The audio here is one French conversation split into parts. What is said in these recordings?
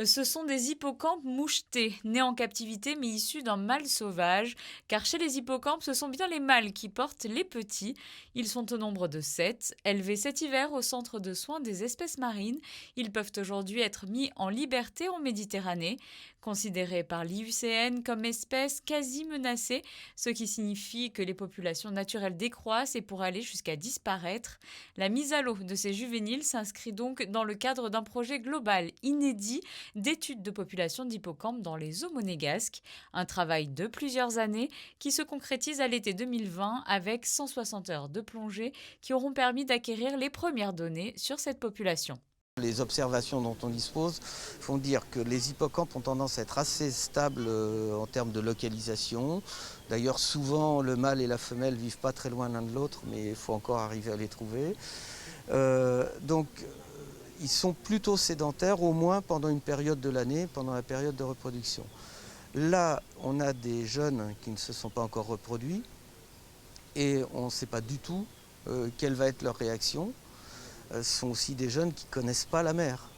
Ce sont des hippocampes mouchetés, nés en captivité mais issus d'un mâle sauvage, car chez les hippocampes, ce sont bien les mâles qui portent les petits. Ils sont au nombre de 7, élevés cet hiver au centre de soins des espèces marines. Ils peuvent aujourd'hui être mis en liberté en Méditerranée, considérés par l'IUCN comme espèces quasi menacées, ce qui signifie que les populations naturelles décroissent et pourraient aller jusqu'à disparaître. La mise à l'eau de ces juvéniles s'inscrit donc dans le cadre d'un projet global inédit d'études de population d'hippocampes dans les eaux monégasques, un travail de plusieurs années qui se concrétise à l'été 2020 avec 160 heures de plongée qui auront permis d'acquérir les premières données sur cette population. Les observations dont on dispose font dire que les hippocampes ont tendance à être assez stables en termes de localisation. D'ailleurs, souvent, le mâle et la femelle ne vivent pas très loin l'un de l'autre, mais il faut encore arriver à les trouver. Donc, ils sont plutôt sédentaires, au moins pendant une période de l'année, pendant la période de reproduction. Là, on a des jeunes qui ne se sont pas encore reproduits et on ne sait pas du tout quelle va être leur réaction. Ce sont aussi des jeunes qui ne connaissent pas la mer.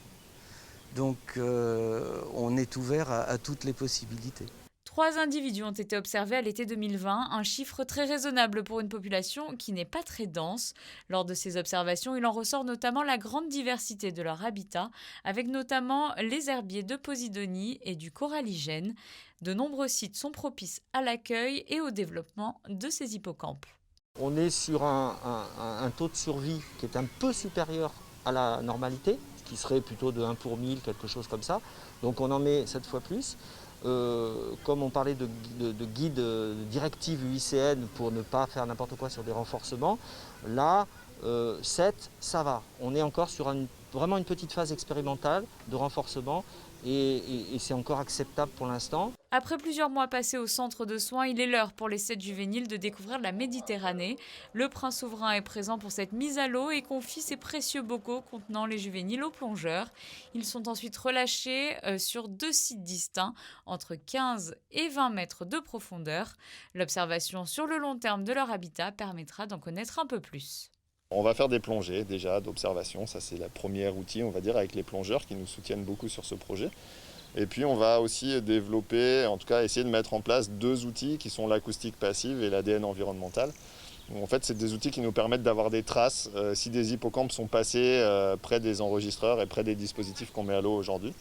Donc on est ouvert à toutes les possibilités. 3 individus ont été observés à l'été 2020, un chiffre très raisonnable pour une population qui n'est pas très dense. Lors de ces observations, il en ressort notamment la grande diversité de leur habitat, avec notamment les herbiers de Posidonie et du coralligène. De nombreux sites sont propices à l'accueil et au développement de ces hippocampes. On est sur un taux de survie qui est un peu supérieur à la normalité, qui serait plutôt de 1 pour 1000, quelque chose comme ça. Donc on en met 7 fois plus. Comme on parlait de guide directive UICN pour ne pas faire n'importe quoi sur des renforcements, là, 7, ça va. On est encore sur vraiment une petite phase expérimentale de renforcement et c'est encore acceptable pour l'instant. Après plusieurs mois passés au centre de soins, il est l'heure pour les 7 juvéniles de découvrir la Méditerranée. Le prince souverain est présent pour cette mise à l'eau et confie ses précieux bocaux contenant les juvéniles aux plongeurs. Ils sont ensuite relâchés sur 2 sites distincts, entre 15 et 20 mètres de profondeur. L'observation sur le long terme de leur habitat permettra d'en connaître un peu plus. On va faire des plongées déjà d'observation, ça c'est le premier outil on va dire avec les plongeurs qui nous soutiennent beaucoup sur ce projet. Et puis on va aussi développer, en tout cas essayer de mettre en place 2 outils qui sont l'acoustique passive et l'ADN environnemental. En fait c'est des outils qui nous permettent d'avoir des traces si des hippocampes sont passés près des enregistreurs et près des dispositifs qu'on met à l'eau aujourd'hui.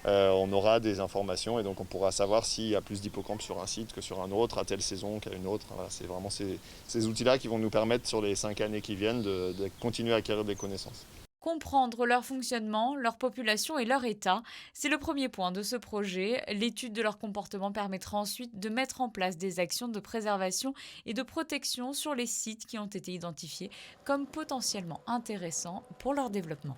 On aura des informations et donc on pourra savoir s'il y a plus d'hippocampes sur un site que sur un autre, à telle saison qu'à une autre. Voilà, c'est vraiment ces outils-là qui vont nous permettre sur les 5 années qui viennent de continuer à acquérir des connaissances. Comprendre leur fonctionnement, leur population et leur état, c'est le premier point de ce projet. L'étude de leur comportement permettra ensuite de mettre en place des actions de préservation et de protection sur les sites qui ont été identifiés comme potentiellement intéressants pour leur développement.